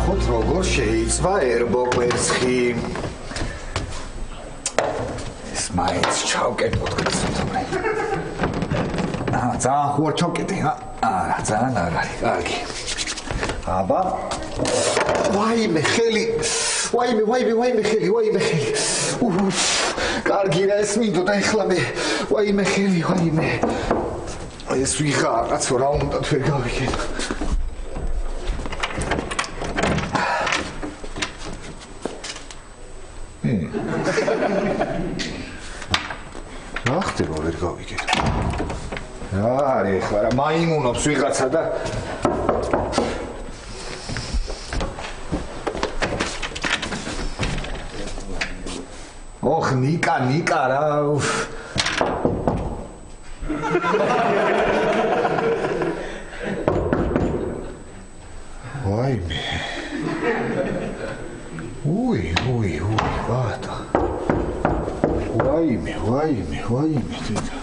ნახოთ როგორ შეიცვა ერბო კვერცხი. ეს მაინც ჩავკეტოთ გასათობე. ძალიან ხوار ჩავკეტე, არა, ძალიან არ არის, კარგი. აბა. ვაიმე ხელი. ვაიმე ხელი. კარგი რა ეს მინდოდა ეხლა მე. ვაიმე ხელი, ვაიმე. ეს ვიღა კაცო რა უნდა თვე გავიქენ. რა ხდება ვერ გავიგეთ. რა არის ხა რა მაიმუნობს ვიღაცა და ოხ ნიკა რა ვაიმე უი ბატა ვაიმე დედა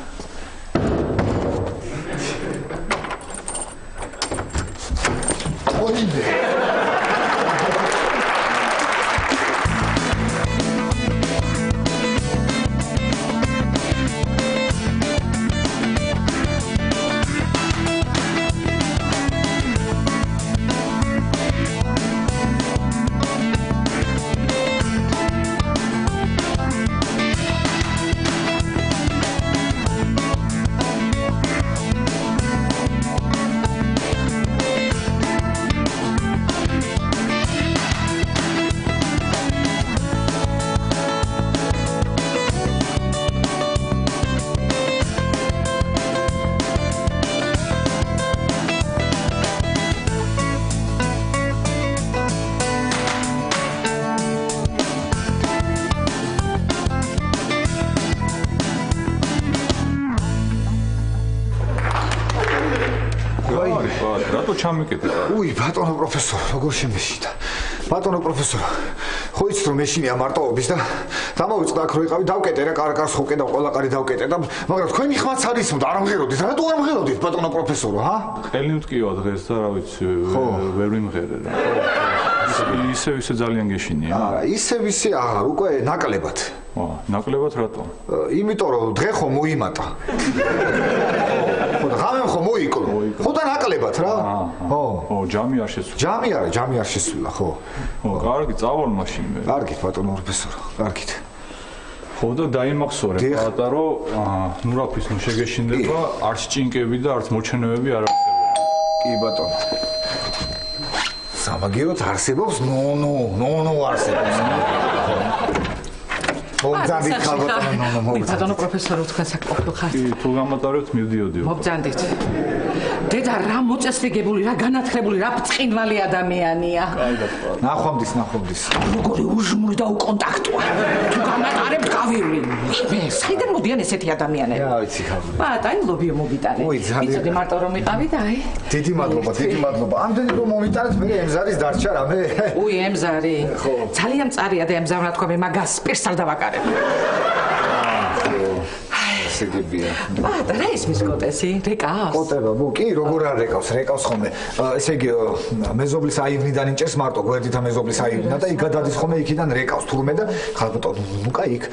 ოინდე უი ბატონო პროფესორო როგორ შემეშიდა ბატონო პროფესორო ხო იცით რომ მეშინია მარტოობის და დამოვიწყდა აქ რო იყავი დავკეტე რა კარკარს ხო კიდევ ყველა კარი დავკეტე და მაგრამ თქვენი ხმაც არის რომ არ ამღეროდით რატო არ ამღეროდით ბატონო პროფესორო ჰა ხელი მткиვა დღეს და რა ვიცი ვერ ვიმღერე რა ისე ძალიან გეშინია არა ისე აღარ უკვე ნაკლებად ნაკლებად რატო იმიტომ რომ დღე ხო მოიმატა ხო და ღამე ხო მოიკლო ხო და ნაკლებად რა ხო ჯამი არ შესულა ჯამი არ შესულა ხო კარგი წავალ მაშინ მე კარგით ბატონო პროფესორო კარგით ხო და დაიმახსოვრე პატარო ნუ რა ქვის ნუ შეგეშინდება არც ჭინკები და არც მოჩენებები არ არსებობს კი ბატონო სამაგიეროდ არსებობს ნო არსებობს მოგზანდით ხალბატონო ბატონო პროფესორო თქვენ საკმაოდ ხართ კი თუ გამატარებთ მივდიოდიო მოგზანდით დედა რა მოწესრიგებული რა განათლებული რა ბრწყინვალე ადამიანია ნახვამდის როგორი უჟმური და უკონტაქტოა თუ გამატარებთ გავივლი მე საიდან მოდიან ესეთი ადამიანები რა ვიცი ხალბატონო ბატაი ლობიო მოგიტარე იცოდი მარტო რომ იყავი და აი დიდი მადლობა ამდენი რომ მომიტარეთ მე ემზარის დარჩა რამე უი ემზარი ძალიან მწარია და ემზარმა თქვა მე მაგას პირს არ დავაკარებ სიგებია. და რა ის მისკოტესი? რეკავს? კოტება, კი, როგორ არ რეკავს ხოლმე. ესე იგი მეზობლის აივნიდან ინჭერს მარტო გვერდითა მეზობლის აივნიდან და იქ გადადის ხოლმე იქიდან რეკავს თურმე და ხალბატონო ნუკა იქ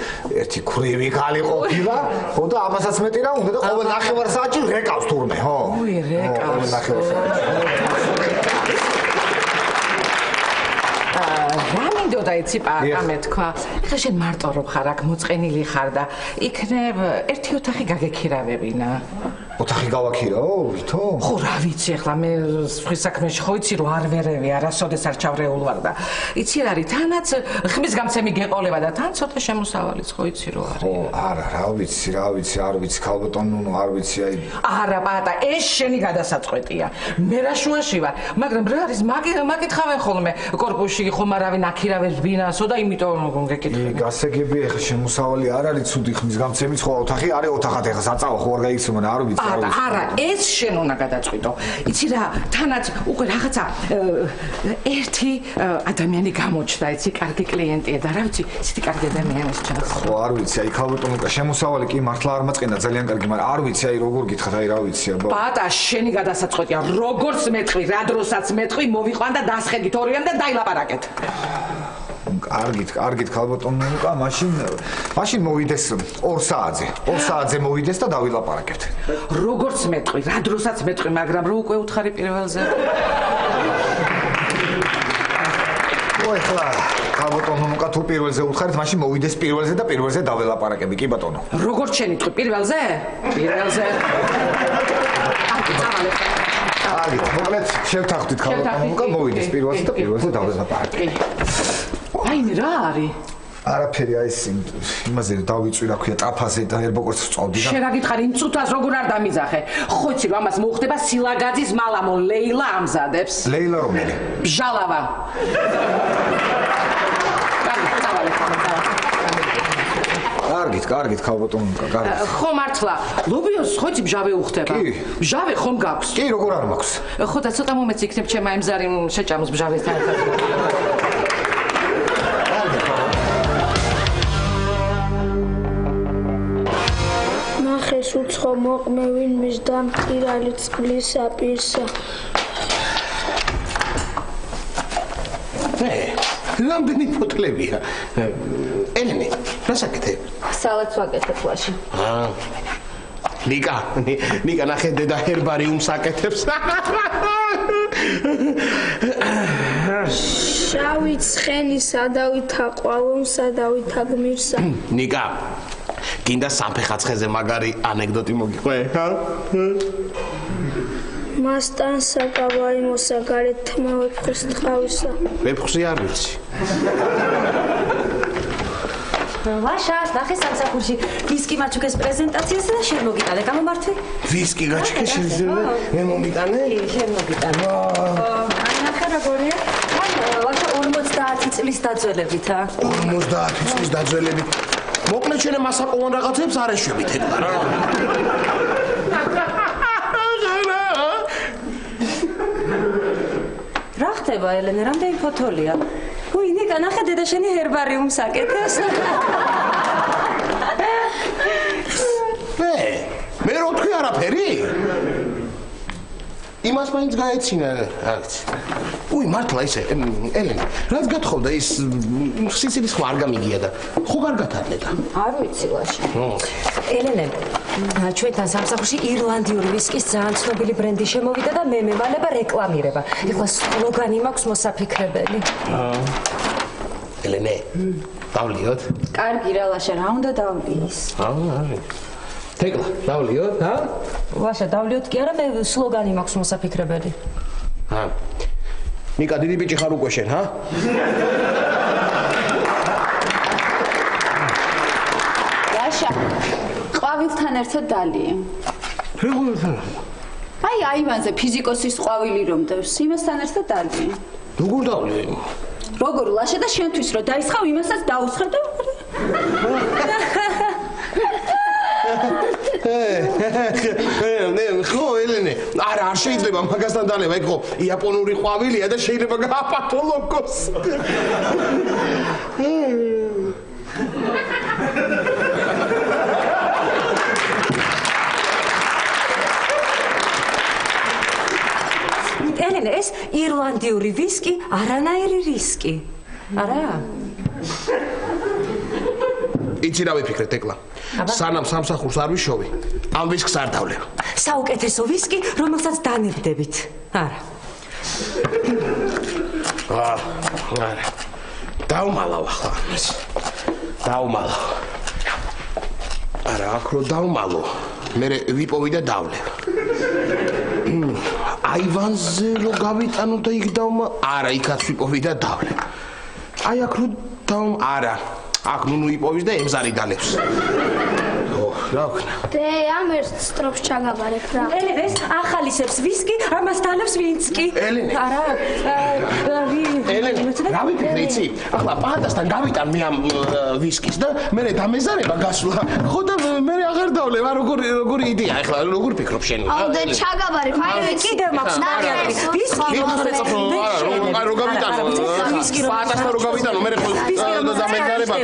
ერთი ქრივი ხალი ყოფილა, ხო და ამასაც მეტი რა უნდა და ყოველ ნახევარ საათში რეკავს თურმე, ხო? უი რეკავს. ნახევარ საათში. რა მინდოდა იცი პატა მე თქვა ეხლა შენ მარტო რო ხარ აქ მოწყენილი ხარ და იქნებ ერთი ოთახი გაგექირავებინა ოთახი გავაქირაო ვითო ხო რა ვიცი ეხლა მე სხვის საქმეში ხო იცი რომ არ ვერევი არასოდეს არ ჩავრეულ ვარ და იცი რა არის თანაც ხმის გამცემი გეყოლება და თან ცოტა შემოსავალიც ხო იცი რო არის ხო არა რა ვიცი არ ვიცი ხალბატონო არ ვიცი აი არა პატა ეს შენი გადასაწყვეტია მე რა შუაში ვარ მაგრამ რა არის მაგითხავენ ხოლმე კორპუსში ხომ არავინ აქირავებს ბინასო და იმიტომ გეკითხები გასაგები ეხლა შემოსავალი არ არის ცუდი ხმის გამცემიც ხო ოთახი არის ოთახად ეხლა საწაო ხო არ გაიქცემა რა არ ვიცი არა, ეს შენ უნდა გადაწყვიტო. იცი რა, თანაც უკვე რაღაცა ერთი ადამიანი გამოჩნდა, იცი, კარგი კლიენტია და რა ვიცი, ისეთი კარგი ადამიანის ჩანს. ხო, არ ვიცი, აი ქალბატონიკა, შემოსავალი კი მართლა არ მაწყენა ძალიან კარგი, მაგრამ არ ვიცი, აი როგორ გითხრათ, აი რა ვიცი, აბა. ბატა, შენი გადასაწყვეტია, როგორც მეტყვი, რა დროსაც მეტყვი, მოვიყვან და დასხედით ორივემ და დაილაპარაკეთ. კარგით, ქალბატონიკა, მაშინ მოვიდეს 2 საათზე. 2 საათზე მოვიდეს და დავილაპარაკებთ. როგორც მეტყვი, რა დროსაც მეტყვი, მაგრამ რო უკვე უთხარი პირველზე. ეხლა ქალბატონიკა თუ პირველზე უთხარით, მაშინ მოვიდეს პირველზე და პირველზე დავილაპარაკები, კი ბატონო. როგორც შენი თქვი, პირველზე? პირველზე. კარგით, მოკლედ შევთანხმდით ქალბატონიკა, მოვიდეს პირველზე და პირველზე დავილაპარაკები. აიმე რა არის? არაფერი, აი იმაზე დავიწვი, რა ქვია, ტაფაზე და ერბოკორს ვწავდი და შენ რა გითხარი, იმ წუთას როგორ არ დამიძახე? ხო იცი რომ ამას მოუხდება სილაგაძის მალამო ლეილა ამზადებს. ლეილა რომელი? ბჟალავა. კარგით, ქალბატონიკა, კარგით. ხო მართლა, ლობიოს ხო იცი ბჟავე უხდება? კი. ბჟავე ხომ გაქვს? კი, როგორ არ მაქვს? ხო და ცოტა მომეც იქნებ ჩემ ამ ზარი შეჭამოს ბჟავესთან ერთად. ნახეს უცხო მოყმევინ მის დამტირალი წყლისა პირსა. რამდენი ფოთლებია? ელენე, რა საკეთე? სალატს ვაკეთებ ლაში. ნიკა ნახე დედა ჰერბარიუმს აკეთებს. შავი ცხენი სადავითა ყვავონ სადავითა გმირსა. ნიკა გინდა სამფეხაცხეზე მაგარი ანეკდოტი მოგიყვე? მასთან საკავაიმოსა გარეთ თმა ვეფხვის ტყავისა. ვეფხვი არ ვიცი. ლაშა, ნახე სამსახურში ვისკი მაჩუკეს პრეზენტაციაზე და შენ მოგიტანე, გამომართვი? ვისკი გაჩქე შეიძლება? მე მომიტანე? კი, შენ მოგიტანე. აი ნახე როგორია? ლაშა 50 წლის დაძველებითა. 50 წლის დაძველებით. მოკლედ შენ მასაკოვან რაღაცებს არ ეშვებით ეკლა რა. რა ხდება ელენე, რამდენი ფოთოლია? უი, ნიკა, ნახე დედა შენი ჰერბარიუმს აკეთებს. მე რო თქვი არაფერი? იმას მაინც გაეცინა, რა ვიცი. უი, მართლა ისე, ელენე, რაც გათხოვდა ის სიცილის ხო არ გამიგია და ხო კარგად არნედა. არ ვიცი ლაში. ელენე, ჩვენთან სამსახურში ირლანდიური ვისკის ძალიან ცნობილი ბრენდი შემოვიდა და მე მევალება რეკლამირება. ეხლა სლოგანი მაქვს მოსაფიქრებელი. ელენე, დავლიოთ? კარგი რა ლაშა, რა უნდა დავლის? თეკლა, დავლიოთ, ჰა? ლაშა, დავლიოთ კი არა, მე სლოგანი მაქვს მოსაფიქრებელი. ნიკა, დიდი ბიჭი ხარ უკვე შენ, ჰა? ლაშა, ყვავილთან ერთად დალიე. აი აივანზე ფიზიკოსის ყვავილი რომ დევს, იმასთან ერთად დალიე. როგორ დავლიე? როგორ ლაშა და შენთვის რომ დაისხავ, იმასაც დაუსხე და ხო ელენე, არა არ შეიძლება მაგასთან დანება, იქ ხო იაპონური ყვავილია და შეიძლება გააპატო ლოკოს. ელენე, ეს ირლანდიური ვისკი, არანაირი რისკი. არა? იცი რა ვიფიქრე თეკლა? სანამ სამსახურს არ ვიშოვი, ამ ვისკს არ დავლებ. საუკეთესო ვისკი, რომელსაც დანებდებით. არა. არა. დავმალავ ახლა. დავმალავ. არა, აქ რო დავმალო, მე ვიპოვი და დავლებ. აივანზე რო გავიტანო და იქ არა, იქაც ვიპოვი და დავლებ. აი აქ რო არა, აქ ნუნუ იპოვის და ემზარი დალებს. რა ვქნა? დე ამ ერთ სტროფს ჩაგაბარებ რა. ელენე ეს ახალისებს ვისკი, ამას დალევს ვინსკი. ელენე. არა. ელენე, რა ვიფიქრე იცი? ახლა პატასთან გავიტან მე ამ ვისკის და მე დამეზარება გასვლა. ხო და მე აღარ დავლევ, როგორი იდეა ახლა როგორ ფიქრობ შენ? აუ დე ჩაგაბარებ, აი კიდევ მაქვს მაგარი. ვისკი რო გავიტანო. პატასთან რო გავიტანო, მე ხო დამეზარება.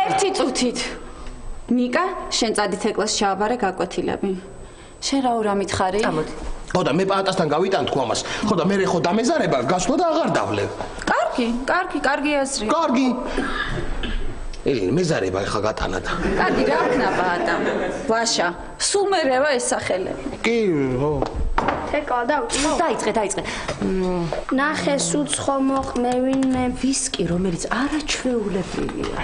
ერთი წუთით. ნიკა, შენ წადით ეკლას ჩააბარე გაკვეთილები. შენ რა ურა მითხარი? ამოდი. ხო და მე პატასთან გავიტან თქვა მას. ხო და მე ხო დამეზარება გასვლა და აღარ დავლევ. კარგი აზრი. კარგი. ელენე, მეზარება ახლა გატანა და. კარგი რა ვქნა პატა. ვაშა, სულ მერევა ეს სახელები. კი, ხო. თეკლა დავჭი. დაიწყე. ნახე სუცხო მოყმე ვინმე ვისკი, რომელიც არაჩვეულებრივია.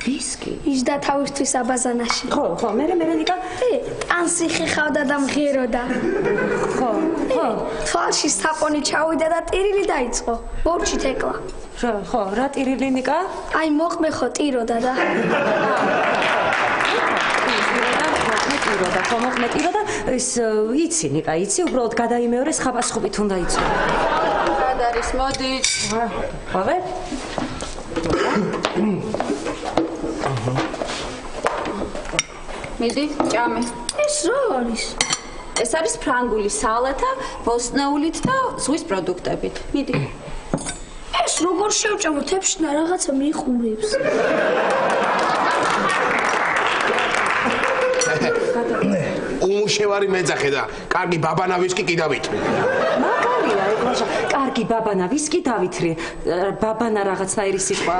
ვისკი. იჯდა თავისთვის აბაზანაში. ხო, მე ნიკა. ტანსი ხიხავდა და მღიეროდა. ხო. თვალში საფონი ჩავიდა და ტირილი დაიწყო. ბორჩი თეკლა. ხო, რა ტირილი ნიკა? აი მოყმე ხო ტიროდა და მოყმეტიროდა ეს იცი ნიკა იცი უბრალოდ გადაიმეორეს ხაბასხობით უნდა იცო. რად არის მოდი. აბა მიდი, ჭამე. ეს რა არის? ეს არის ფრანგული სალათა ბოსტნეულით და ზღვის პროდუქტებით. მიდი. ეს როგორ შევჭამო თეფშნა რაღაცა მიყურებს. უმუშევარი მეძახე და კარგი ბაბანა ვისკი კი დავითრე. მაგარია ეგრაშა კარგი ბაბანა ვისკი დავითრე. ბაბანა რაღაცნაირი სიტყვა.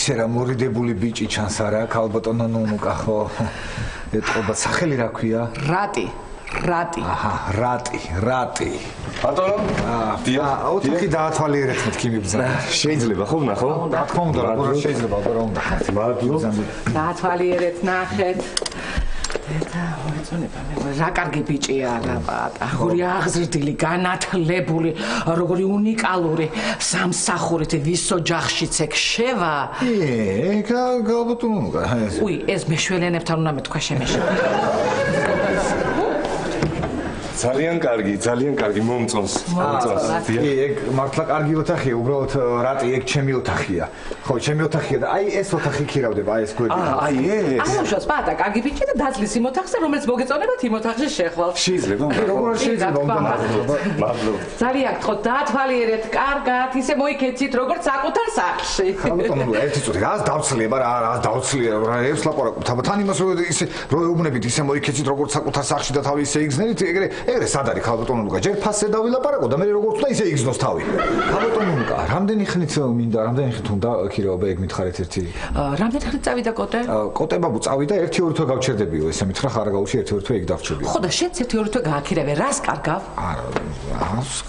ისე რა მორიდებული ბიჭი ჩანს არა ქალბატონო ნუნუკა ხო ეთყობა სახელი რა ქვია რატი აჰა რატი ბატონო ოთახი დაათვალიერეთ მეთქი მიბზა შეიძლება ხო ნახო რა თქმა უნდა როგორ შეიძლება რა უნდა დაათვალიერეთ ნახეთ და მოეწონება მე რა კარგი ბიჭია რა პატა როგორი აღზრდილი განათლებული როგორი უნიკალური სამსახურით ვის ოჯახშიც ეგ შევა გალბატონო უი ეს მეშველენებთან უნდა მეთქვა შემეშ ძალიან კარგი მომწონს ეგ მართლა კარგი ოთახია უბრალოდ რატი ეგ ჩემი ოთახია ხო ჩემი ოთახია და აი ეს ოთახი ქირავდება აი ეს გვერდი აი ეს ამუშავს პატა კარგი ბიჭი და დაძლის იმ ოთახზე რომელიც მოგეწონებათ იმ ოთახში შეხვალ შეიძლება როგორ შეიძლება მადლობა ძალიან გთხოვთ დაათვალიერეთ კარგად ისე მოიქეცით როგორც საკუთარ სახლში ბატონო ერთი წუთი რას დავცლია რა დავცლია რა ეს ლაპარაკობ თან იმას ისე რო ეუბნებით ისე მოიქეცით როგორც საკუთარ სახლში და თავი ისე იგზნერით ეგრე სად არის ქალბატონო ლუკა ჯერ ფასზე დავილაპარაკო და მე როგორც უნდა ისე იგზნოს თავი ქალბატონო ლუკა რამდენი ხნით უნდა ქირავება ეგ მითხარით ერთი რამდენი ხნით წავიდა კოტე კოტე ბაბუ წავიდა 1-2 თვე გავჩერდებიო ესე მითხრა ხარაგაულში 1-2 თვე იქ დავჩერდიო ხო და შენც 1-2 თვე გააქირავე რას კარგავ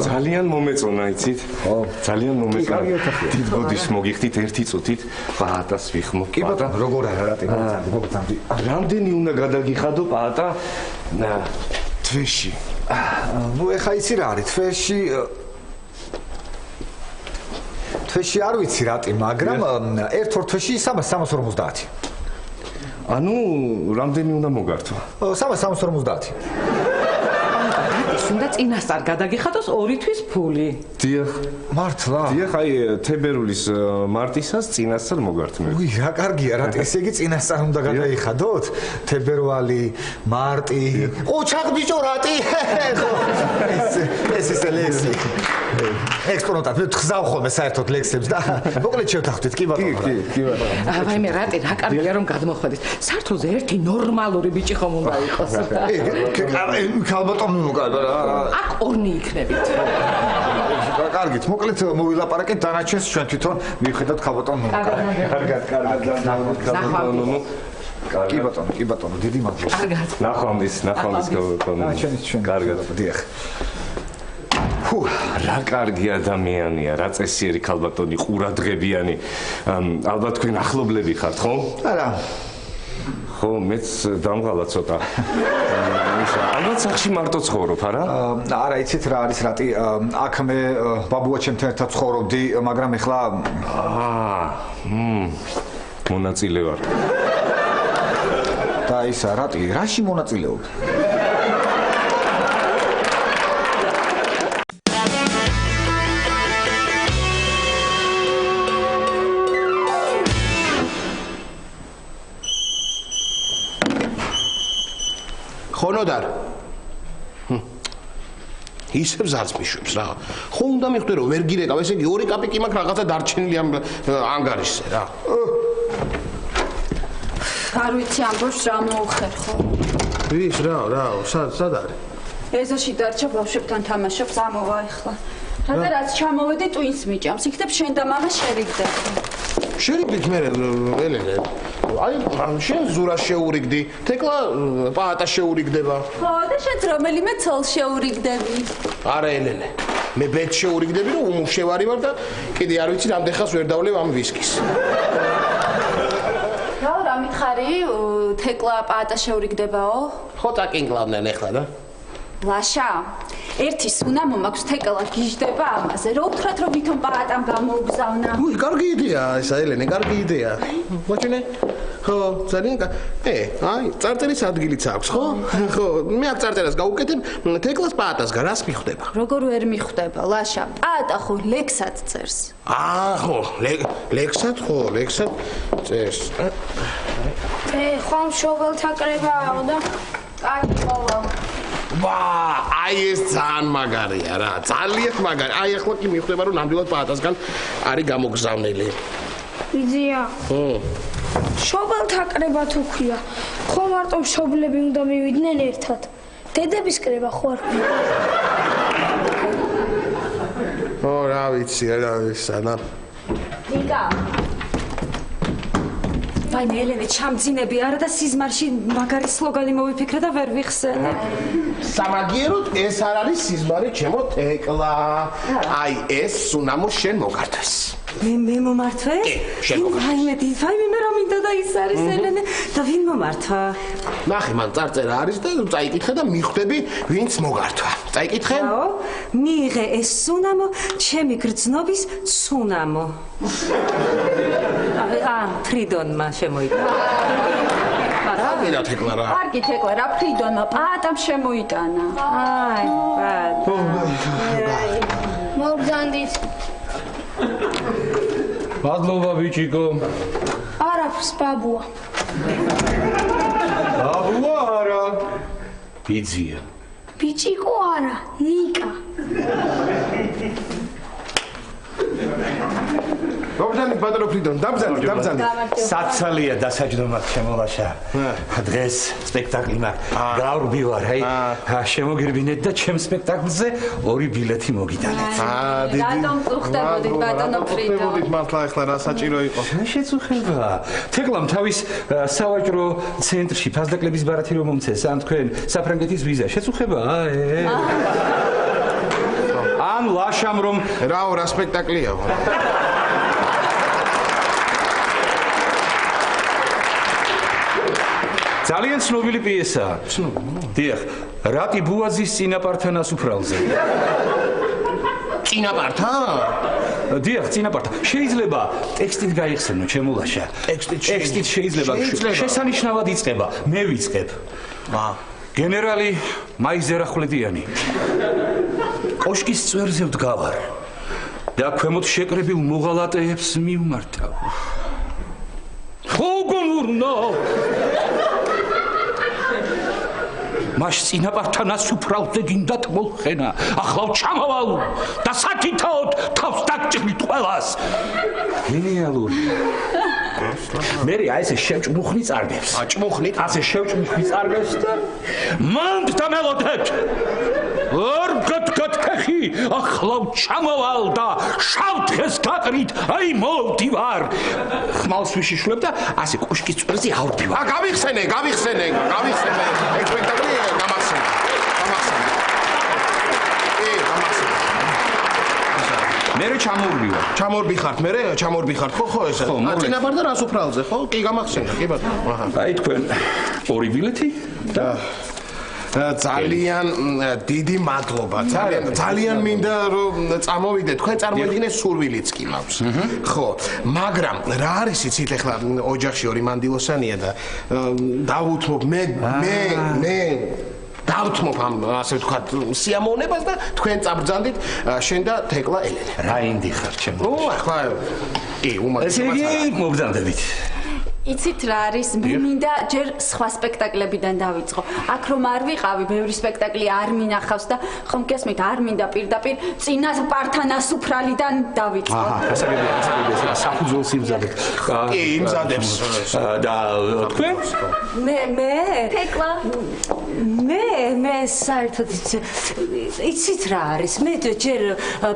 ძალიან მომეწონა იცით ხო ძალიან მომეწონა დიდ გოდის მოგიხდით ერთი წუთით პაატას ვიხმო კი ბატონო როგორ არა რატი რამდენი უნდა გადაგიხადო პაატა თვეში ნუ ეხა იცი რა არის თვეში არ ვიცი რატი მაგრამ ერთ-ორ თვეში 350 ანუ რამდენი უნდა მოგართვა 350 უნდა წინასწარ გადაგიხადოს 2 თვის ფული დიახ მართლა დიახ აი თებერვლის მარტისას წინასწარ მოგართმევ უი რა კარგია რა ესე იგი წინასწარ უნდა გადაიხადოთ თებერვალი მარტი ოჩაღბიჭო რატი ეს ლექსი ექსპონატად მე ხზავ ხოლმე საერთოდ ლექსებს და მოკლედ შევთანხმდით კი ბატონო კი ბატონო აი მე რატი რა კარგია რომ გადმოხვედით საერთოდ ერთი ნორმალური ბიჭი ხომ უნდა იყოს ქალბატონო აქ ორნი იქნებით კარგით მოკლედ მოვილაპარაკეთ დანარჩენს ჩვენ თვითონ მივხედავთ ქალბატონო კარგად კი ბატონო დიდი მადლობა კარგად ნახვამდის ქალბატონო კარგად დიახ რა კარგი ადამიანია, რა წესიერი ქალბატონი, ყურადღებიანი. ალბათ თქვენ ახლობლები ხართ, ხო? არა. ხო, მეც დამღალა ცოტა. ალბათ სახში მარტო ცხოვრობ, არა? არა, იცით რა არის რატი? აქ მე ბაბუა ჩემთან ერთად ცხოვრობდი, მაგრამ ეხლა მონაწილე ვარ. და ისა რატი? რაში მონაწილეობ? ხონოდარ. ისევ ზარს მიშვებს რა. ხო უნდა მიხდე რომ ვერ გირეკავ, ესე იგი 2 კაპიკი მაქვს რაღაცა დარჩენილი ამ ანგარიშზე რა. არ ვიცი ამბობს რა მოუხერ ხო? ვის რა, სად არის? ეზოში დარჩა ბავშვებთან თამაშობს, ამოვა ახლა. რადგან რაც ჩამოვედი ტვინს მიჭამს, იქნებ შენ და მამა შერიგდეთ. შერიგდით მე ელენე. აი შენ ზურას შეურიგდი, თეკლა პაატა შეურიგდება. ხო და შენც რომელიმე ცოლს შეურიგდები. არა ელენე. მე ბეთ შეურიგდები რომ უმუშევარი ვარ და კიდე არ ვიცი რამდენ ხანს ვერ დავლევ ამ ვისკის. რა მითხარი, თეკლა პაატა შეურიგდებაო? ხო წაკინკლავდნენ ახლა და. ლაშა, ერთი სუნამო მაქვს თეკლა გიждდება ამაზე. რო უთხრათ რომ ვითომ პაატამ გამოუგზავნა. უი, კარგი იდეა ესა ელენე, კარგი იდეა. მოჩინე? ხო, ძალიან აი, წარწერის ადგილიც აქვს, ხო? ხო, მე აქ წარწერას გავუკეთებ, თეკლას პაატასგან რას მიხვდება? როგორ ვერ მიხვდება, ლაშა? პაატა ხო ლექსად წერს. ხო, ლექსად წერს. ხო, მშობელთა კრებაო და კარგი ყოლა. აი ეს ძალიან მაგარია რა, ძალიან მაგარი. აი ახლა კი მიხვდება რომ ნამდვილად პაატასგან არის გამოგზავნილი. იზია. მშობელთა კრება თუ ქვია, ხო მარტო მშობლები უნდა მივიდნენ ერთად. დედების კრება ხო არ ქვია. რა ვიცი, სანა. ნიკა. აი მე ელენე ჩამძინები არა და სიზმარში მაგარი სლოგანი მოვიფიქრე და ვერ ვიხსენე. სამაგიეროდ ეს არ არის სიზმარი, ჩემო თეკლა. აი ეს სუნამო შენ მოგართვეს. მე მომართვე? შენ მოგართვეს. აი მე რა მინდა და ის არის ელენე და ვინ მომართვა? ნახე, მან წარწერა არის და წაიკითხე და მიხვდები ვინც მოგართვა. წაიკითხე? აო, მიიღე ეს სუნამო, ჩემი გრძნობის სუნამო. ფრიდონმა შემოიტანა. რა გინდა თეკლა რა? კარგი თეკლა, რა ფრიდონმა პაატამ შემოიტანა. აი, პაატა. მოგზანდით. მადლობა ბიჭიკო. არაფერს ბაბუა. ბაბუა არა. ბიძია. ბიჭიკო არა, ნიკა. მოგზანდით ბატონო ფრიდონ, დამბზანდით. საცალია დასაჯდომად შემოლაშა. დღეს სპექტაკლი მაქვს. გავრბივარ, აი, შემოგირბინეთ და ჩემ სპექტაკლზე 2 ბილეთი მოგიტანეთ. რატომ წუხდებოდით ბატონო ფრიდო? ხდებოდით მართლა ახლა რა საჭირო იყო? შეწუხება. თეკლამ თავის სავაჭრო ცენტრში ფასდაკლების ბარათი რომ მომცეს, ან თქვენ საფრანგეთის ვიზა შეწუხება? ან ლაშამ რომ რა სპექტაკლია? ძალიან ცნობილი პიესაა. დიახ, რატი ბუაზის წინაპართან ასუფრალზე. წინაპართან? დიახ, წინაპართან. შეიძლება ტექსტით გაიხსენო, ჩემულაშა. ტექსტით შეიძლება. შესანიშნავად იწყება. მე ვიწყებ. გენერალი მაიზერახვლედიანი. კოშკის წვერზე ვდგავარ და ქვემოთ შეკრებილ მოღალატეებს მივმართავ. ხოგონურნო მას წინაპართან ასუფრალზე გინდათ მოხენა. ახლა ჩამავალ და საკითხავთ თავს დაგჭირით ყველას. გენიალური. მე ესე შევჭმუხნი წარგებს. ჭმუხნით? ასე შევჭმუხნი წარგებს და მანდ დამელოდეთ. არ გათქეხი, ახლა ჩამავალ და შავ დღეს გაყრით, აი მოვდივარ. ხმალს ვიშიშვლებ და ასე კოშკის წვერზე ავდივარ. გავიხსენე. ეს სპექტაკლია, გამახსენე. მე ჩამორბივა. ჩამორბი ხართ, მე ჩამორბი ხართ, ხო ესა. წინაპარ და რას უფრალზე, ხო? კი გამახსენდა, კი ბატონო. აჰა. აი თქვენ ორი ბილეთი და ძალიან დიდი მადლობა. ძალიან მინდა რომ წამოვიდეთ. თქვენ წარმოიდგინეთ სურვილიც კი მაქვს. ხო, მაგრამ რა არის იცით ახლა ოჯახში ორი მანდილოსანია და დავუთმობ მე დავთმობ ამ ასე ვთქვათ სიამოვნებას და თქვენ წაბრძანდით შენ და თეკლა ელენე. რა ინდი ხარ ჩემო? ახლა კი, უმაგრესად. ესე იგი მოგზანდებით. იცით რა არის? მე მინდა ჯერ სხვა სპექტაკლებიდან დავიწყო. აქ რომ არ ვიყავი, ბევრი სპექტაკლი არ მინახავს და ხომ გესმით, არ მინდა პირდაპირ წინა პართან ასუფრალიდან დავიწყო. ასაგებია, საფუძველს იმზადეთ. კი, იმზადებს. და თქვენ? მე თეკლა. მე საერთოდ იცით რა არის? მე ჯერ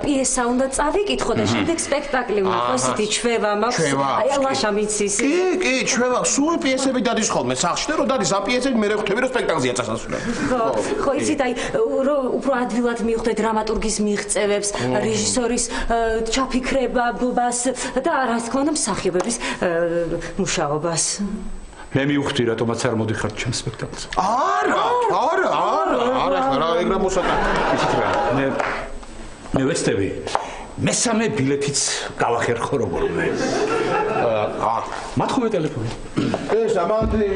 პიესა უნდა წავიკითხო და შემდეგ სპექტაკლი ვნახო, ისეთი ჩვევა მაქვს. აი ლაშა მიცის. კი, ჩვევა, სულ პიესები დადის ხოლმე სახლში და რო დადის ამ პიესები მე ხვდები რომ სპექტაკლზეა წასასვლელი. ხო, იცით აი უფრო ადვილად მივხვდე დრამატურგის მიღწევებს, რეჟისორის ჩაფიქრებას და რა თქმა უნდა მსახიობების მუშაობას. მე მივხვდი რატომაც არ მოდიხართ ჩემ სპექტაკლზე. არა, რა ეგრე მოსაკა. იცით რა, მე ვეცდები მესამე ბილეთიც გავახერხო როგორმე. მათხოვე ტელეფონი. ეს ამანდი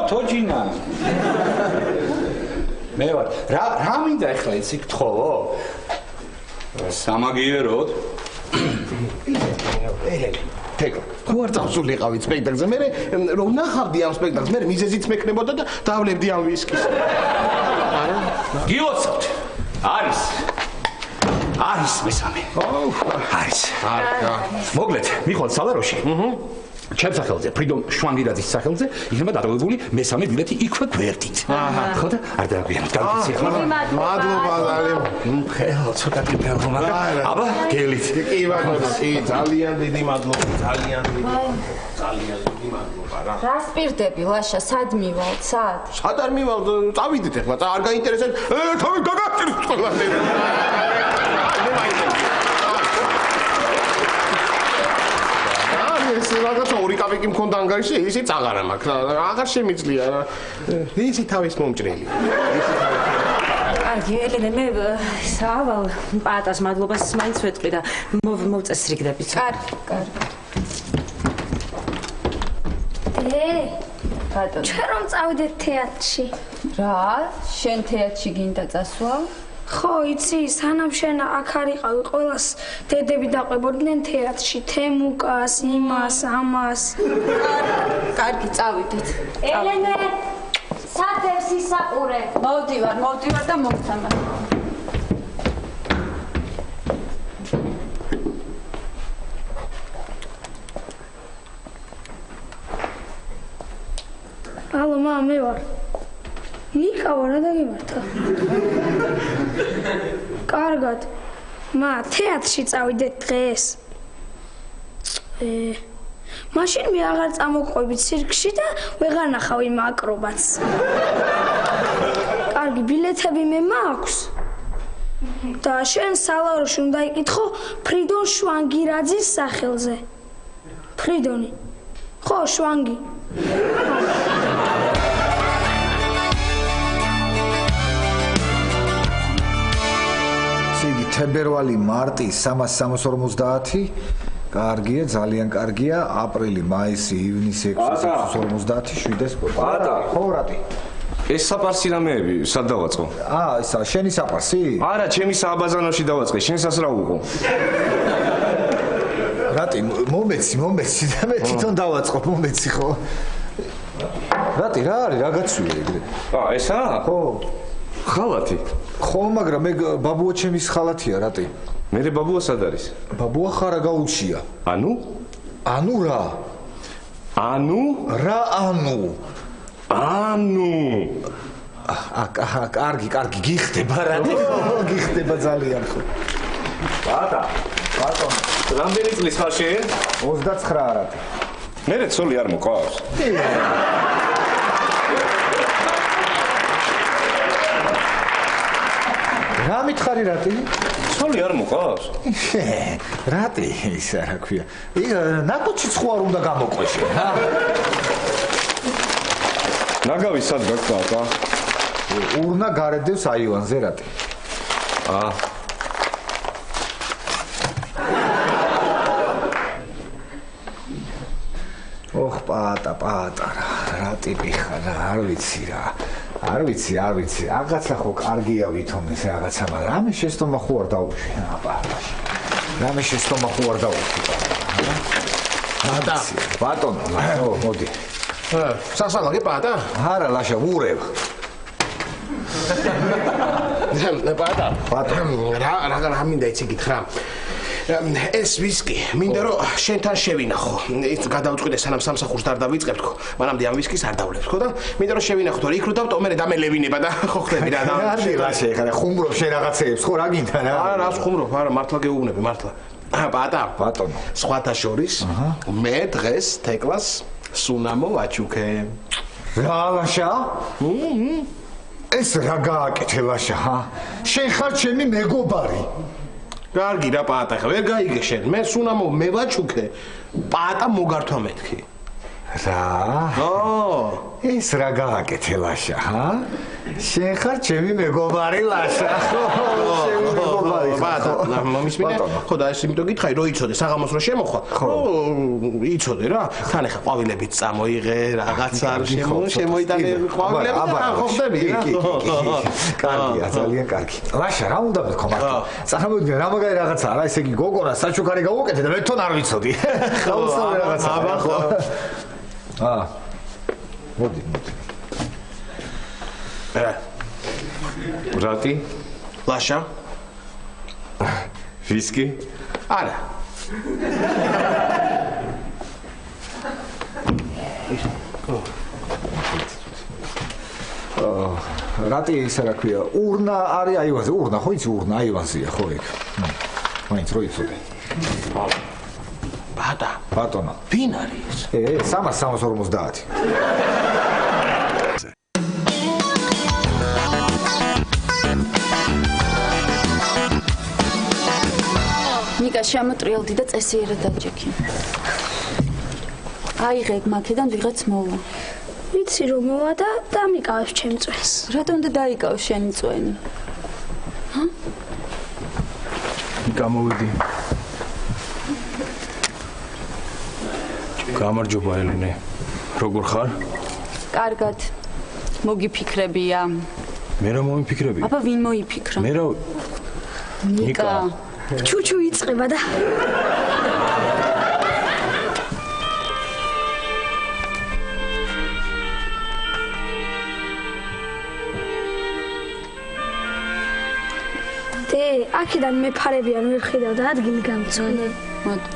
თოჯინა. მე ვარ. რა მინდა ახლა იცი გთხოვო? სამაგიეროდ. თეკლა, თუ არ წავსულიყავით სპექტაკლზე, მე რომ ნახავდი ამ სპექტაკლს, მე მიზეზიც მექნებოდა და დავლებდი ამ ვისკის. არა? გილოცავთ. არის მესამე. არის. მოგლეთ, მიხვალ სალაროში. ჩემს სახელზე, ფრიდომ შვანგირაძის სახელზე, იქნება დატოვებული მესამე ბილეთი იქვე გვერდით. ხო და არ დაგვიანოთ, გავიქცე ახლა. მადლობა ძალიან. ხელო ცოტა კითხვა მაგა. აბა, გელით. კი, ბატონო, კი, ძალიან დიდი მადლობა, ძალიან დიდი მადლობა რა. რას პირდები, ლაშა, სად მივალ, სად? სად არ მივალ, წავიდეთ ახლა, არ გაინტერესებს. თავი გაგაჭირეთ ყველა. რაღაცა ორი კაპიკი მქონდა ანგარიში, ისი წაღარა მაქვს. აღარ შემიძლია. ისი თავის მომჭრელი. კარგი, ელენე, მე სავალ პატას მადლობას მაინც ვეთქვი და მოვწესრიგდებით. კარგი. ბატონო. ჩვენ რომ წავიდეთ თეატრში. რა? შენ თეატრში გინდა წასვლა? ხო, იცი, სანამ შენ აქ არიყავი, ყველას დედები დაყვებოდნენ თეატრში, თემუკას, იმას, ამას. კარგი, წავიდეთ. ელენე, სადევს ისაყურე. მოვდივარ და მოგცემენ. ალო, მამა, მე ვარ. ნიკა ვარ, რა დაგიმართა? კარგად. თეატრში წავიდეთ დღეს. მაშინ მე აღარ წამოყვები ცირკში და ვეღარ ნახავ იმ აკრობატს. კარგი, ბილეთები მე მაქვს. და შენ სალაროში უნდა იკითხო ფრიდონ შვანგირაძის სახელზე. ფრიდონი. ხო, შვანგი. თებერვალი, მარტი, 350. კარგია, ძალიან კარგია. აპრილი, მაისი, ივნისი, 650, 7-ს. ხო, რატი? ეს საპარსი რამეები, სად დავაწყო? ისა, შენი საპარსი? არა, ჩემი სააბაზანოში დავაწყე, შენსას რა უყო? რატი, მომეცი და მე თვითონ დავაწყო, მომეცი ხო? რატი, რა არის, რა გაცვია ეგრე? ესა? ხო. ხალათი. ხო, მაგრამ მე ბაბუა ჩემის ხალათია, რატი? მე ბაბუა სად არის? ბაბუა ხარა გაუჩია. ანუ რა? კარგი, გიხდება რა? გიხდება ძალიან ხო. ბატონო, რამდენი წლის ხარ შენ? 29 რატი. მე ცოლი არ მოყავს. რა მითხარი რატი? ცოლი არ მოყავს? რატი ისა რა ქვია? ნაკუჩი ცხო არ უნდა გამოყვეშე, რა? ნაგავი სად გაქვს? ურნა გარედევს აივანზე რატი? ოხ პატა რა ტიპი ხარ არ ვიცი რა არ ვიცი რაღაცა ხო კარგია ვითომ ეს რაღაცა მაგრამ რამე შეცდომა ხო არ დაუშვი აპარაში რამე შეცდომა ხო არ დაუშვი ბატონო მოდი სასალაგე პატა არა ლაშა ურევ ბატონო რა მინდა იცი გითხრა ეს ვისკი მინდა რომ შენთან შევინახო ის გადავწყვიტე სანამ სამსახურს არ დავიწყებთ ხო მანამდე ამ ვისკის არ დავლებს ხო და მინდა რომ შევინახო თორე იქ რო დავტო მე დამელევინება და ხო ხდები რა და ლაშა ეხლა ხუმრობ შენ რაღაცეებს ხო რა გინდა რა არა რას ხუმრობ არა მართლა გეუბნები მართლა ბატონო სხვათა შორის მე დღეს თეკლას სუნამო ვაჩუქე რა ლაშა ეს რა გააკეთე ლაშა შენ ხარ ჩემი მეგობარი კარგი რა პატა ხა ვერ გაიგე შენ მე სუნამო მე ვაჩუქე პატა მოგართვა მეთქი რა ეს რა გააკეთე ლაშა შენ ხარ ჩემი მეგობარი ლაშა ჩემი მეგობარი პატა მომისმინე ხო და ეს იმიტომ გითხარი რომ იცოდე საღამოს რო შემოხვა ხო იცოდე რა თან ახლა ყვავილებიც წამოიღე რაღაცა შემოიტანე ყვავილები და ხო ხდები კარგია ძალიან კარგი ლაშა რა უნდა მეთქო მართლა წამოვიდნენ რა მაგარი რაღაცა რა ესე იგი გოგონა საჩუქარი გავუკეთე და მე თვითონ არ ვიცოდი ხაუსავე რაღაცა ხო მოდი რატი? ლაშა ვისკი? არა რატი ისა რა ქვია ურნა არის აივანზე ურნა ხო იცი ურნა აივანზეა ხო ეგ მაინც რო იცოდე ბატონო ვინ არის 350 ნიკა შემოტრიალდი და წესიერად დაჯექი. აიღე მაქედან ვიღაც მოვა. ვიცი რომ მოვა და დამიკავებს ჩემ წვენს. რატომ უნდა დაიკავოს შენი წვენი? ნიკა მოვიდი. გამარჯობა ელენე. როგორ ხარ? კარგად. მოგიფიქრებია. მე რა მომიფიქრები? აბა ვინ მოიფიქრა? მე რა ნიკა ჩუჩუ იწება და აქედან მე ფარებიან ვერ ხედავ და ადგილი გამწონე. მოდი.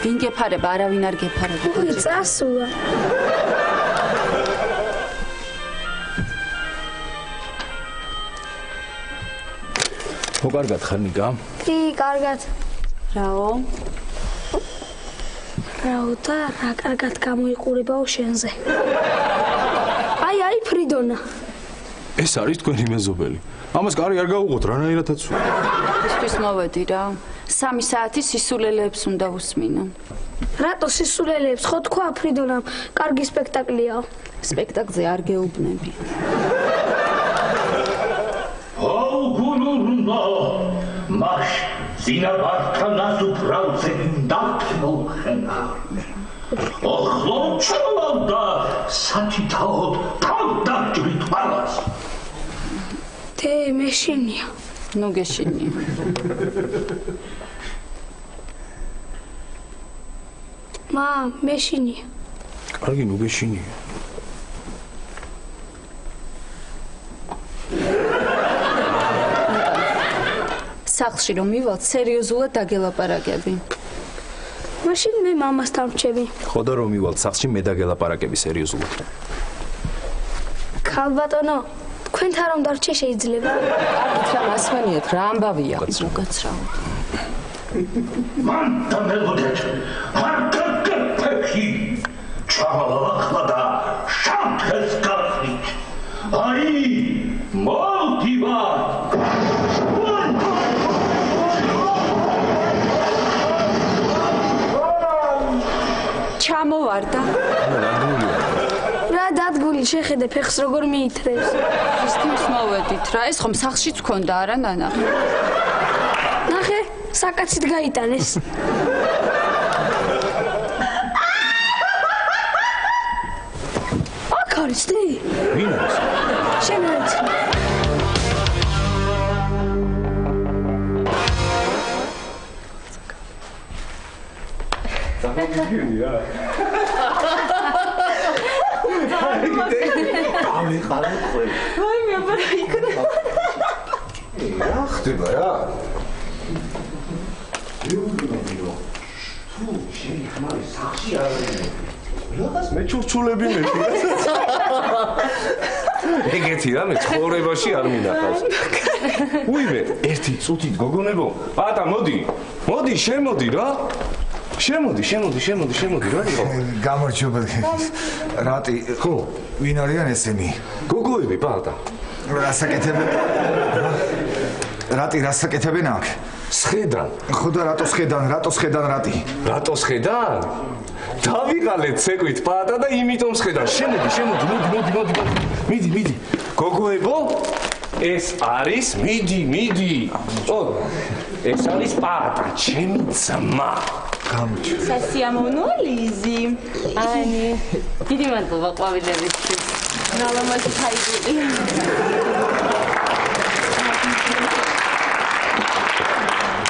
ვინ გეფარება, არავინ არ გეფარება. წასულა. ხო კარგად ხარ ნიკა? კი, კარგად. რაო? რაო და რა კარგად გამოიყურებაო შენზე. აი ფრიდონა. ეს არის თქვენი მეზობელი. ამას კარი არ გაუღოთ რანაირადაც. ისთვის მოვედი რა. 3 საათი სისულელეებს უნდა უსმინო. რატო სისულელეებს? ხო თქვა ფრიდონამ, კარგი სპექტაკლია. სპექტაკლზე არ გეუბნები. აუგუნურნა მაშ ზინაბართან ასუფრავზე დათმოხენა. ოხლო ჩავალდა საჩითაოდ თავდაჭრით მალას. მეშინია. ნუ გეშინია. მეშინია. კარგი, ნუ გეშინია. სახლში რომ მივალთ, სერიოზულად დაგელაპარაკები. მაშინ მე მამასთან ვრჩები. ხო და რომ მივალთ სახლში მე დაგელაპარაკები სერიოზულად. ქალბატონო თქვენთან რომ დარჩე შეიძლება? კარგით რა მასვენიეთ, რა ამბავია? უკაცრავ. მან დამელოდეთ. არ გაგფეხი. ჩავალახლა და შამთეს გახნით. აი მოვდივარ. ჩამოვარდა. რა დადგული შეხედე ფეხს როგორ მიითრევს. ისთვით მოვედით რა, ეს ხომ სახლშიც გქონდა არა ნანა? ნახე, საკაცით გაიტანეს. აქ არის დი? ვინ არის? შენ არის. ვაიმე, აბა იქნა. რა ხდება რა? რაღაც მეჩურჩულები მეფია. ეგეთი რამე ცხოვრებაში არ მინახავს. უიმე, ერთი წუთით გოგონებო. პატა, მოდი. მოდი, შემოდი რა. შემოდი რა იყო? გამარჯობა. რატი, ხო, ვინ არიან ესენი? გოგოები, პატა. რატი რასაკეთებენ აქ? სხედან. ხო და რატო სხედან რატი? რატო სხედან? დავიღალეთ ცეკვით პატა და იმიტომ სხედან. შემოდი, მიდი. გოგოებო, ეს არის მიდი. ო, ეს არის პატა, ჩემი ძმა. სასიამოვნოა ლიზი. ანი, დიდი მადლობა ყვავილებისთვის. ნალამაზი ხაიდული.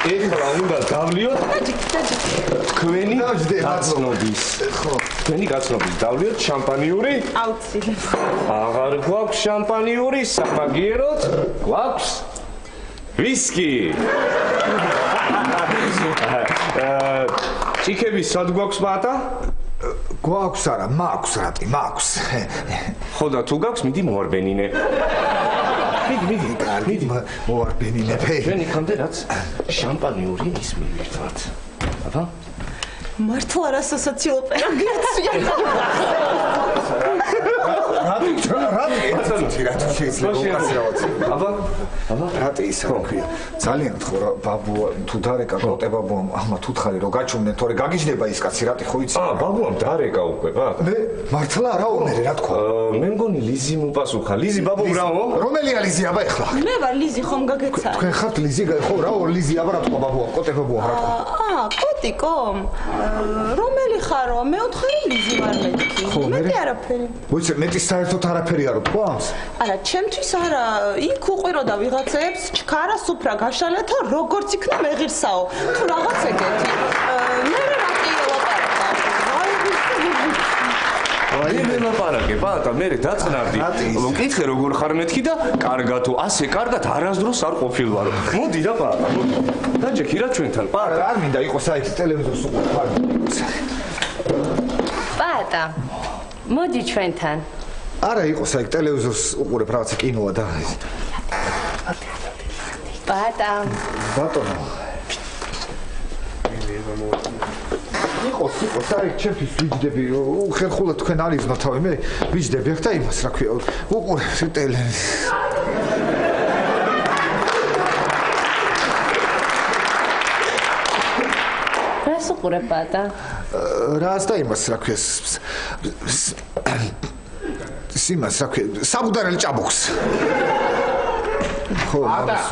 ეხლა უნდა დავლიოთ თქვენი გაცნობის. ხო, თქვენი გაცნობის დავლიოთ შამპანიური? აუცილებლად. აღარ გვაქვს შამპანიური, სამაგიეროდ გვაქვს ვისკი. ჭიქები სად გვაქვს პატა? გვაქვს არა, მაქვს რატი, მაქვს. ხო და თუ გაქვს, მიდი მოარბენინე. მიდი. მოარბენინე. ჩვენ იქამდე რაც შამპანიური ის მივირთვათ. აბა? მართლა რა სასაცილო პერაგიცია. რატი შეიძლება უკასრავად. აბა? რატი ისა ქვია? ძალიან ხო რა ბაბუა თუ დარეკა კოტე ბაბუამ ახლა თუ თხარი რომ გაჩუმდნენ თორე გაგიჯდება ის კაცი რატი ხო იცი? ბაბუამ დარეკა უკვე ბა? მე მართლა რაო მე რა თქვა? მე მგონი ლიზი მოპასუხა. ლიზი ბაბუამ რაო? რომელია ლიზი აბა ეხლა? მე ვარ ლიზი ხომ გაგეცა? თქვენ ხართ ლიზი ხო რაო ლიზი აბა რა თქვა ბაბუამ კოტე ბაბუამ რა თქვა? კოტიკო რომელი ხარო? მეოთხე ლიზი ვარ მეთქი. მეტი არაფერი. ვიცი მეტი საერთოდ არაფერი არ თქვა? არა, ჩემთვის არა. იქ უყვიროდა ვიღაცებს, ჩქარა სუფრა გაშალეთა, როგორც იქნა მეღირსაო. თუ რაღაც ეგეთი. მე რატი ელაპარაკა? მე ლაპარაკე, პატა, მე დაწნარდი. მკითხე როგორ ხარ მეთქი და კარგათო, ასე კარგად არასდროს არ ყოფილვარო. მოდი რა პატა, მოდი. დაჯექი რა ჩვენთან, პატა. არ მინდა იყოს აი ტელევიზორს უყურებ. პატა. მოდი ჩვენთან. არა იყოს აი ტელევიზორს უყურებ რაღაცა კინოა და პატა. ბატონო. იყოს აი ჩემთვის ვიჯდები უხერხულად თქვენ არიზნო თავი მე ვიჯდები ახ და იმას რა ქვია უყურებ ტელევიზორს. რას უყურებ პატა? რას და იმას რა ქვია სიმას რა ქვია საბუდარელი ჭაბუქს. ხო ამას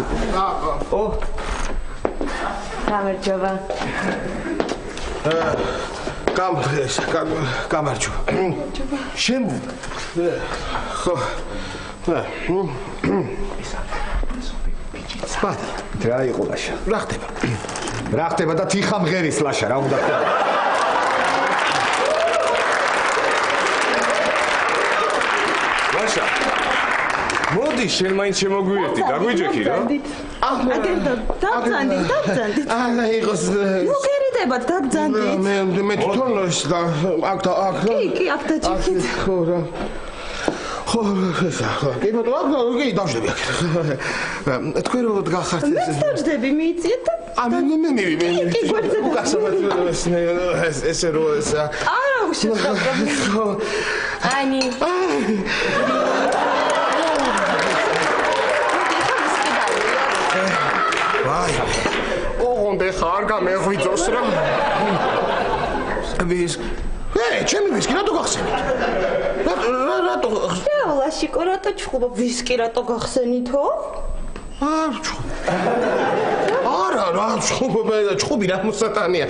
ო გამარჯობა. გამარჯობა. შენ ხო პატა რა იყო ლაშა? რა ხდება? რა ხდება და თიხა მღერის ლაშა რა უნდა ხდება? ლაშა მოდი შენ მაინც შემოგვიერთდი, გაგვიჯექი რა? აგერ დაბძანდით. ანა იყოს ნუ გერიდებათ დაბძანდით. მე თვითონ აქ კი, აქ დაჭიქით. ხო რა. ხო, ესა. კი ბატონო, კი დავждები აქ. თქვენ რო დგახართ მე დავждები, მიიწიეთ და მე კი გვერდზე ესე რო ესა. არა, უშეშავ. ანი. ოღონდ ხა არ გამეღვიძოს რა. ვისკი. ჩემი ვისკი რატო გახსენით? რატო? ლაშიკო რატო ჩხუბობ ვისკი რატო გახსენითო? არა, რა ჩხუბი რა მოსატანია.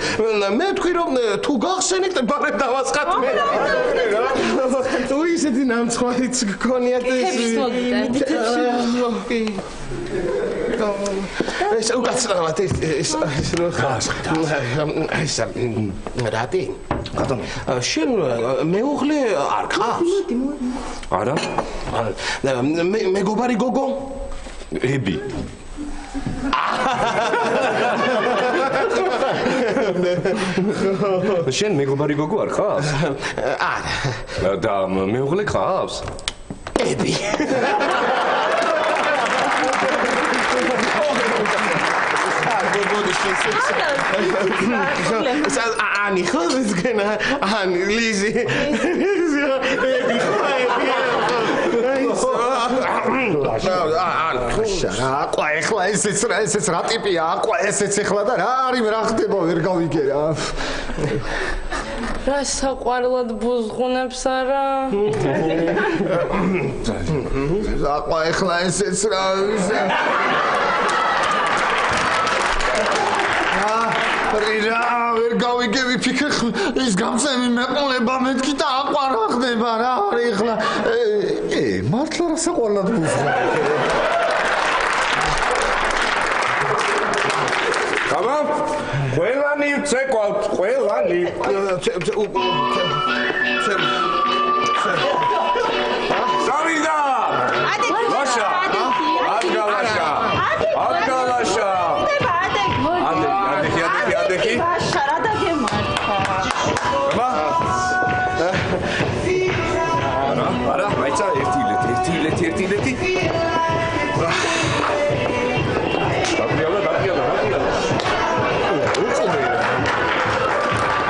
მე თქვი რომ თუ გახსენით, ბარებ დავასხათ მე. თუ ისეთი ნამცხვარიც გქონიათ ეს უკაცრავად ეს რო ეს რატი? ბატონო, შენ მეუღლე არ ყავს? არა? მეგობარი გოგო? ები. შენ მეგობარი გოგო არ ხარ? არა. და მეუღლე ყავს? ები. Ani, ხოდეს გენა, Ani, ლიზი. ები ხო, ები. აყვა ეხლა ესეც რა ტიპია? აყვა ესეც ეხლა და რა არის რა ხდება ვერ გავიგე რა. რა საყვარლად ბუზღუნებს არა? აყვა ეხლა ესეც რა რა ვერ გავიგე ვიფიქრე ის გამწევი მეყოლება მეთქი და აყვა რა ხდება რა არის ეხლა მართლა რა საყვარლად ბუზღუნებ. გამა? ყველანი წეკვალთ, ყველანი. სამიდა! ლაშა! ადგა ლაშა! ადგა ლაშა! ადექი? ლაშა რა დაგემართა? გამა? არა, მაიცა ერთი ილეთი.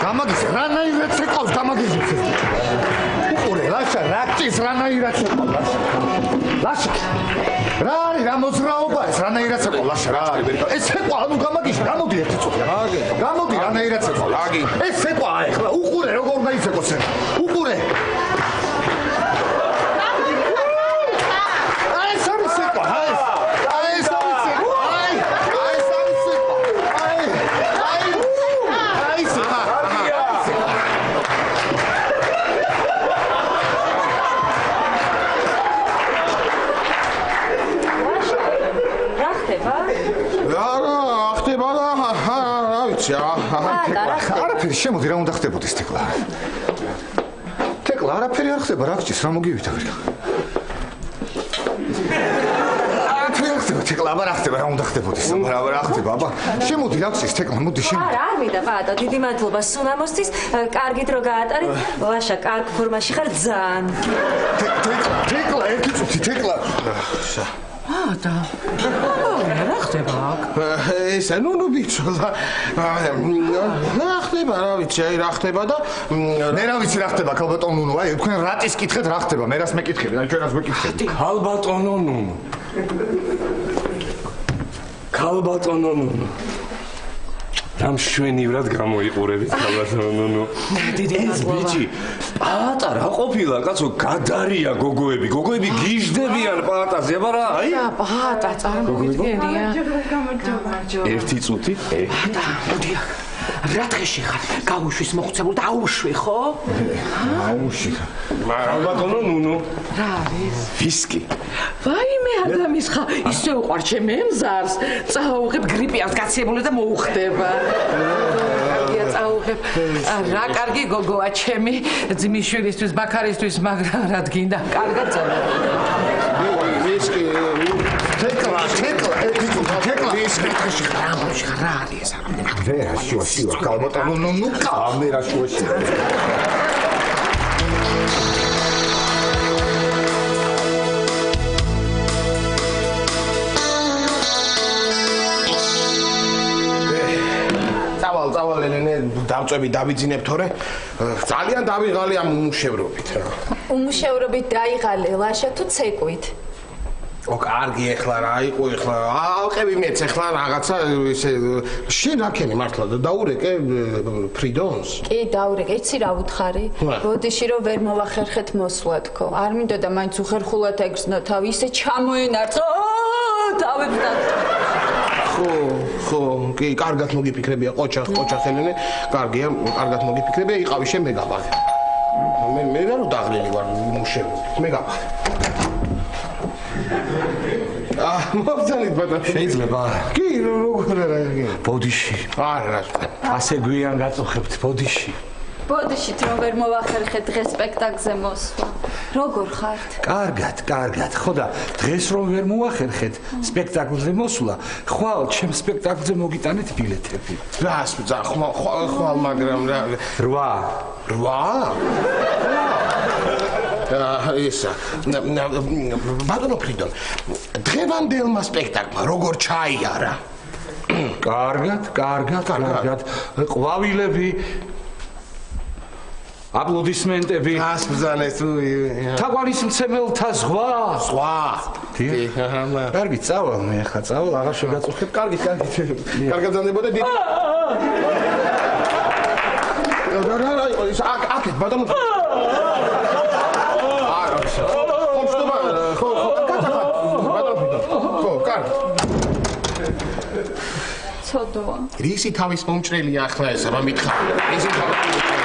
გამაგის რანაირად შეყავს გამაგიზებს უყურე ლაშა რაკჭის რანაირად შეყავს ლაშა რა არის რა მოძრაობა ეს რანაირად შეყავს ლაშა რა არის ეს შეყვა ანუ გამაგის გამოდი ერთი წუთი გამოდი რანაირად შეყავს ეს შეყვა ახლა უყურე როგორ დაიცეკოს უყურე არაფერი შემოდი რა უნდა ხდებოდეს თეკლა არაფერი არ ხდება რა გჭირს რა მოგივით აღარ არაფერი არ ხდება თეკლა აბა რა ხდება რა უნდა ხდებოდეს რა ხდება აბა შემოდი რა გჭირს თეკლა მოდი შემოდი არა არ მინდა პატა დიდი მადლობა სუნამოსთვის კარგით რო გაატარეთ ლაშა კარგ ფორმაში ხარ ძალიან თეკლა ერთი წუთი თეკლა და რა ხდება აქ? ესა ნუ ბიჭო რა ხდება რა ვიცი რა ხდება და მე რა ვიცი რა ხდება ქალბატონო ნუნუ აი თქვენ რატის კითხეთ რა ხდება მე რას მეკითხები და ჩვენას მეკითხები ქალბატონო ნუნუ რამ შვენივრად გამოიყურებით ქალბატონო ნუნუ ეს ბიჭი პატარა ყოფილა კაცო გადარია გოგოები გიჟდებიან პატაზე აბა რა აი პატა წარმოგიდგენია ერთი წუთი პატა მოდი რა დღეში ხარ გაუშვის მოხუცებულ და აუშვი ხო აუში ქალბატონო ნუნუ რა არის ვისკი ვაიმე ადამის ხა ისე უყვარ ჩემ ემზარს წაუღებ გრიპიას გაცემული და მოუხდება კარგია წაუღებ რა კარგი გოგოა ჩემი ძმისშვილისთვის ბაქარისთვის მაგრამ რა დგინდა კარგად წავა ვისკი თეკლა ვისკი რა არის ეს ვერა შუა ქალბატონო ნუნუ კამერა შუაში წავალ ელენე დავწვევი დავიძინებ თორე ძალიან დავიღალი ამ უმუშევრობით რა უმუშევრობით დაიღალე ლაშა თუ ცეკვით ო კარგი ეხლა რა იყო ეხლა ალყები მეც ეხლა რაღაცა ესე შენ აქენი მართლა დაურეკე ფრიდონს კი დაურეკე იცი რა უთხარი ბოდიში რომ ვერ მოვახერხეთ მოსვლა თქო არ მინდოდა მაინც უხერხულად ეგრძნო თავი ისე ჩამოენარწო თავებთან ხო კი კარგად მოგიფიქრებია ყოჩა ხელენე კარგია კარგად მოგიფიქრებია იყავი შენ მეგაბარი მე რა დაღლილი ვარ მუშები მეგაბარი მოგზავნით ბატონო შეიძლება კი როგორ არა ბოდიში არა ასე გვიან გაწუხებთ ბოდიში ბოდიშით რომ ვერ მოვახერხეთ დღეს სპექტაკლზე მოსვლა როგორ ხართ კარგად ხო და დღეს რომ ვერ მოვახერხეთ სპექტაკლზე მოსვლა ხვალ ჩემ სპექტაკლზე მოგიტანეთ ბილეთები რას ხვალ მაგრამ რა 8 ისა ბატონო ფრიდონ დღევანდელმა სპექტაკლმა როგორ ჩაიარა კარგად ყვავილები აპლოდისმენტები ას ბზანეს თაგვანის მცემელთა ზღვა კარგი წავალ მე ახლა წავალ აღარ შეგაწუხებ კარგი კარგად ზანდებოდა დიდი რა ის აქეთ ბატონო ცოდოა რისი თავის მომჭრელია ახლა ესა რა მითხარ ისი თავის